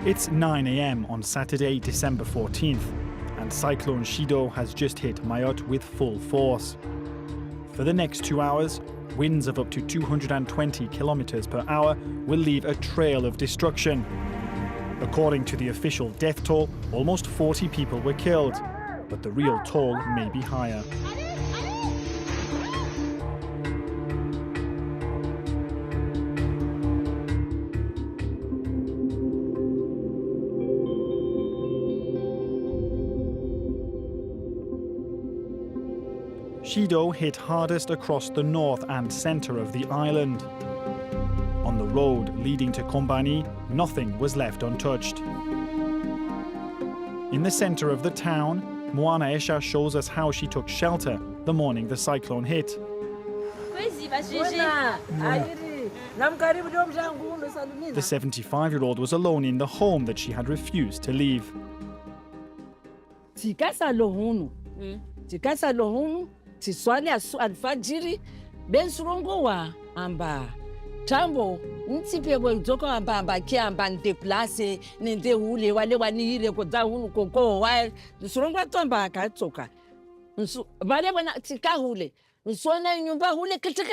It's 9 a.m. on Saturday, December 14th, and Cyclone Shido has just hit Mayotte with full force. For the next 2 hours, winds of up to 220 kilometers per hour will leave a trail of destruction. According to the official death toll, almost 40 people were killed, but the real toll may be higher. Shido hit hardest across the north and centre of the island. On the road leading to Kaweni, nothing was left untouched. In the centre of the town, Moana Esha shows us how she took shelter the morning the cyclone hit. The 75-year-old was alone in the home that she had refused to leave. Tiswali alfajiri bensurongo wa amba tambo ntipe bwezoko amba kiamba ndeplace nende hule wale wanire koza hunu koko wa surongo tomba akatoka nsu vale bwana tikahule nsona nyumba hule kete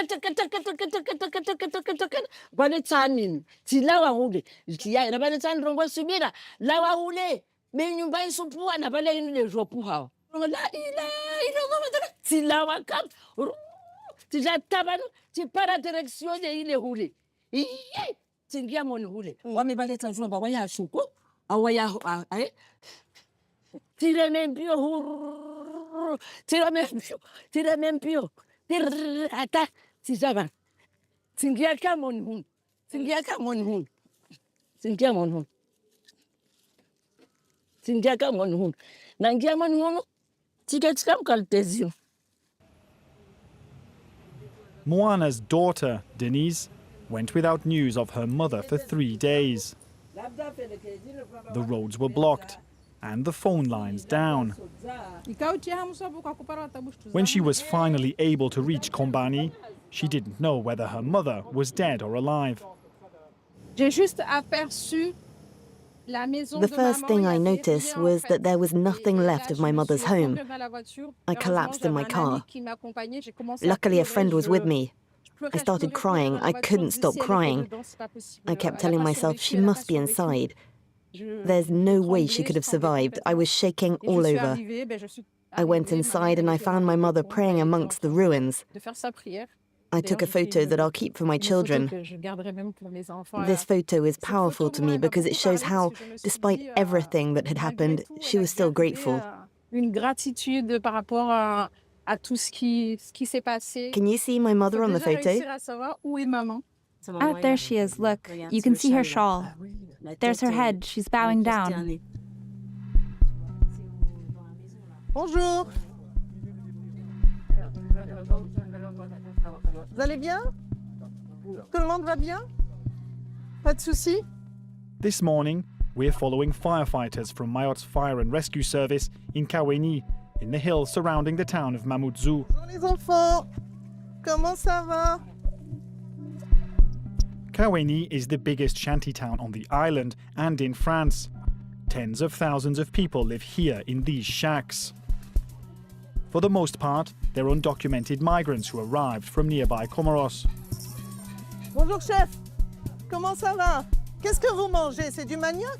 bale tsamini tilawa hule tiya na bale tsanrongo subira lawa hule me nyumba isupua na bale ile jopu hao la ila tilawa kam tijatabanu tipara direction de ile hule tingia mon hule wamebaleta njomba waya shuko awaya tire membio ata tijaba tingia kamon hun tingia kamon hun tingia mon hun tingia kamon hun nangia mon hun. Moana's daughter, Denise, went without news of her mother for 3 days. The roads were blocked and the phone lines down. When she was finally able to reach Kaweni, she didn't know whether her mother was dead or alive. The first thing I noticed was that there was nothing left of my mother's home. I collapsed in my car. Luckily, a friend was with me. I started crying. I couldn't stop crying. I kept telling myself she must be inside. There's no way she could have survived. I was shaking all over. I went inside and I found my mother praying amongst the ruins. I took a photo that I'll keep for my children. This photo is powerful to me because it shows how, despite everything that had happened, she was still grateful. Can you see my mother on the photo? Ah, there she is, look. You can see her shawl. There's her head, she's bowing down. Bonjour. Vous allez bien? Tout le monde va bien? Pas de soucis? This morning, we're following firefighters from Mayotte's Fire and Rescue Service in Kaweni, in the hills surrounding the town of Mamoudzou. Bonjour les enfants. Comment ça va? Kaweni is the biggest shantytown on the island and in France. Tens of thousands of people live here in these shacks. For the most part, they're undocumented migrants who arrived from nearby Comoros. Bonjour chef. Comment ça va? Qu'est-ce que vous mangez? C'est du manioc?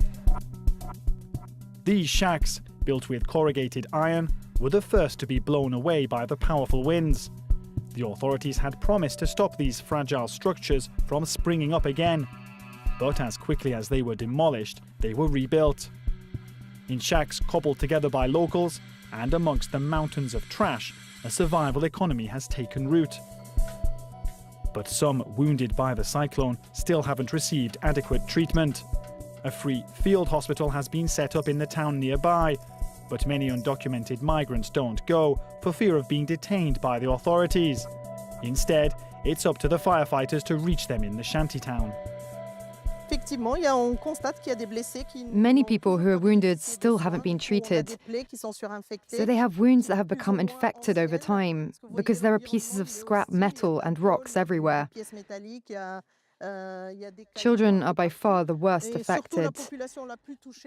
These shacks, built with corrugated iron, were the first to be blown away by the powerful winds. The authorities had promised to stop these fragile structures from springing up again. But as quickly as they were demolished, they were rebuilt. In shacks cobbled together by locals, and amongst the mountains of trash, a survival economy has taken root. But some wounded by the cyclone still haven't received adequate treatment. A free field hospital has been set up in the town nearby, but many undocumented migrants don't go for fear of being detained by the authorities. Instead, it's up to the firefighters to reach them in the shantytown. Many people who are wounded still haven't been treated. So they have wounds that have become infected over time because there are pieces of scrap metal and rocks everywhere. Children are by far the worst affected.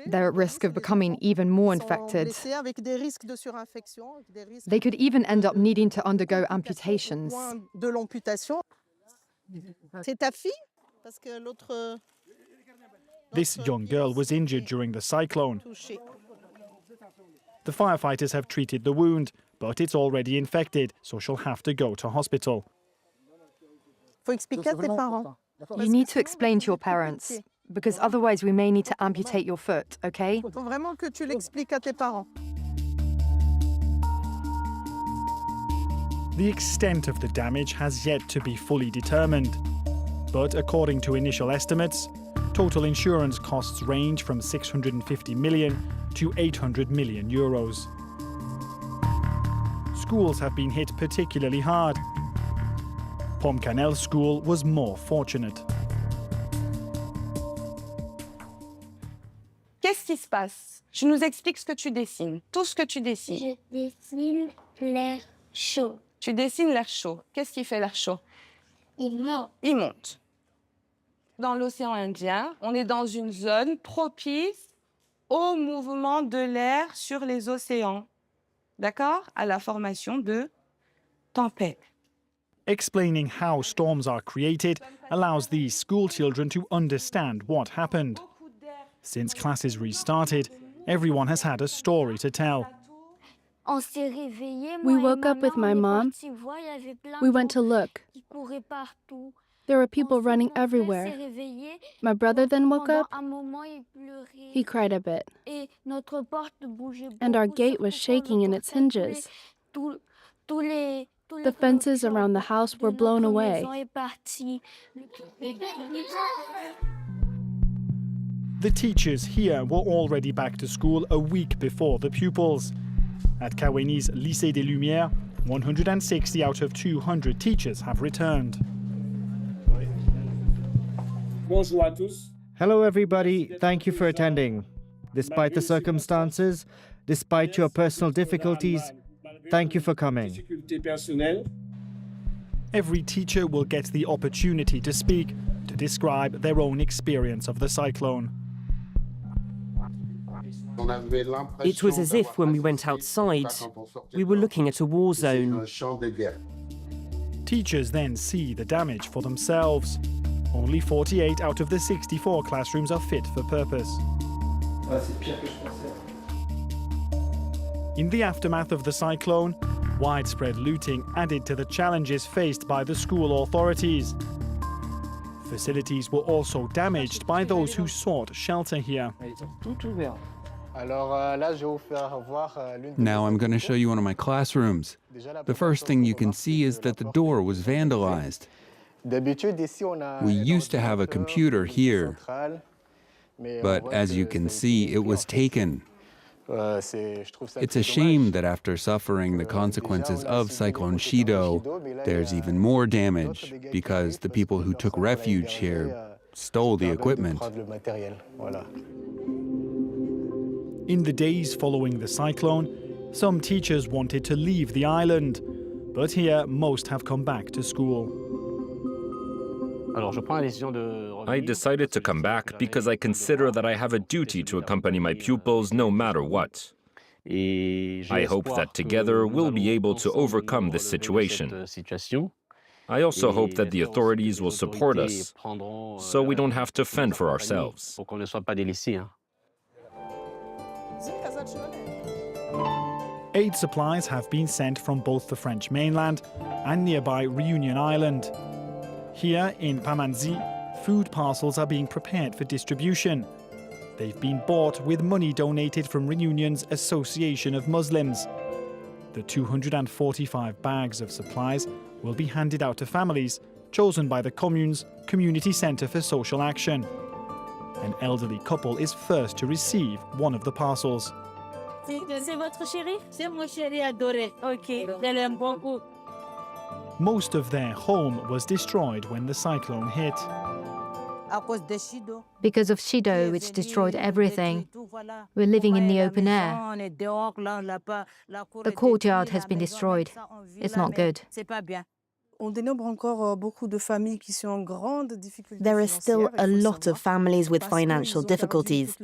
They're at risk of becoming even more infected. They could even end up needing to undergo amputations. This young girl was injured during the cyclone. The firefighters have treated the wound, but it's already infected, so she'll have to go to hospital. You need to explain to your parents, because otherwise we may need to amputate your foot, okay? The extent of the damage has yet to be fully determined. But according to initial estimates, total insurance costs range from 650 million to 800 million euros. Schools have been hit particularly hard. Pomcanel School was more fortunate. Qu'est-ce qui se passe? Je nous explique ce que tu dessines. Tout ce que tu dessines. Je dessine l'air chaud. Tu dessines l'air chaud. Qu'est-ce qui fait l'air chaud? Il monte. Il monte. Dans l'océan Indien, on est dans une zone propice au mouvement de l'air sur les océans. D'accord? À la formation de tempêtes. Explaining how storms are created allows these school children to understand what happened. Since classes restarted, everyone has had a story to tell. We woke up with my mom. We went to look. There were people running everywhere. My brother then woke up. He cried a bit. And our gate was shaking in its hinges. The fences around the house were blown away. The teachers here were already back to school a week before the pupils. At Kaweni's Lycée des Lumières, 160 out of 200 teachers have returned. Bonjour à tous. Hello everybody, thank you for attending. Despite the circumstances, despite your personal difficulties, thank you for coming. Every teacher will get the opportunity to speak, to describe their own experience of the cyclone. It was as if when we went outside, we were looking at a war zone. Teachers then see the damage for themselves. Only 48 out of the 64 classrooms are fit for purpose. In the aftermath of the cyclone, widespread looting added to the challenges faced by the school authorities. Facilities were also damaged by those who sought shelter here. Now I'm going to show you one of my classrooms. The first thing you can see is that the door was vandalized. We used to have a computer here, but as you can see, it was taken. It's a shame that after suffering the consequences of Cyclone Shido, there's even more damage because the people who took refuge here stole the equipment. In the days following the cyclone, some teachers wanted to leave the island, but here most have come back to school. I decided to come back because I consider that I have a duty to accompany my pupils no matter what. I hope that together we'll be able to overcome this situation. I also hope that the authorities will support us, so we don't have to fend for ourselves. Aid supplies have been sent from both the French mainland and nearby Réunion Island. Here in Pamanzi, food parcels are being prepared for distribution. They've been bought with money donated from Réunion's Association of Muslims. The 245 bags of supplies will be handed out to families chosen by the commune's Community Centre for Social Action. An elderly couple is first to receive one of the parcels. C'est votre chéri? C'est mon chéri adoré. OK, je l'aime beaucoup. Most of their home was destroyed when the cyclone hit. Because of Shido, which destroyed everything. We're living in the open air. The courtyard has been destroyed. It's not good. There are still a lot of families with financial difficulties.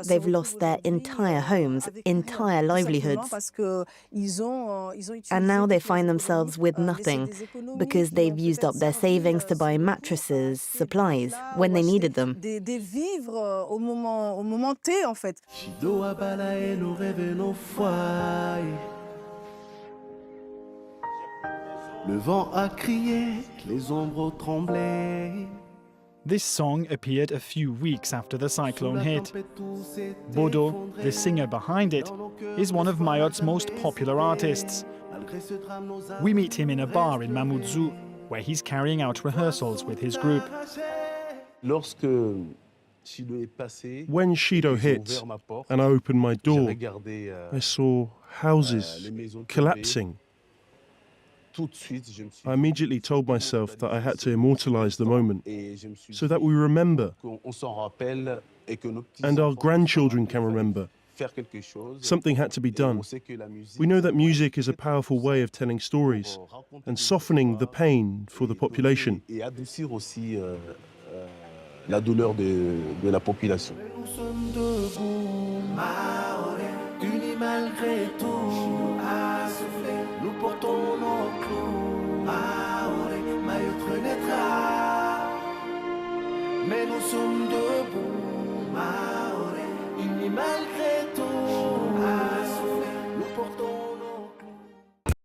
They've lost their entire homes, entire livelihoods. And now they find themselves with nothing because they've used up their savings to buy mattresses, supplies, when they needed them. Le vent a crié, les ombres tremblaient. This song appeared a few weeks after the cyclone hit. Bodo, the singer behind it, is one of Mayotte's most popular artists. We meet him in a bar in Mamoudzou, where he's carrying out rehearsals with his group. When Shido hit and I opened my door, I saw houses collapsing. I immediately told myself that I had to immortalize the moment so that we remember and our grandchildren can remember. Something had to be done. We know that music is a powerful way of telling stories and softening the pain for the population. La douleur de la population. Unis malgré tout, à souffler, nous portons nos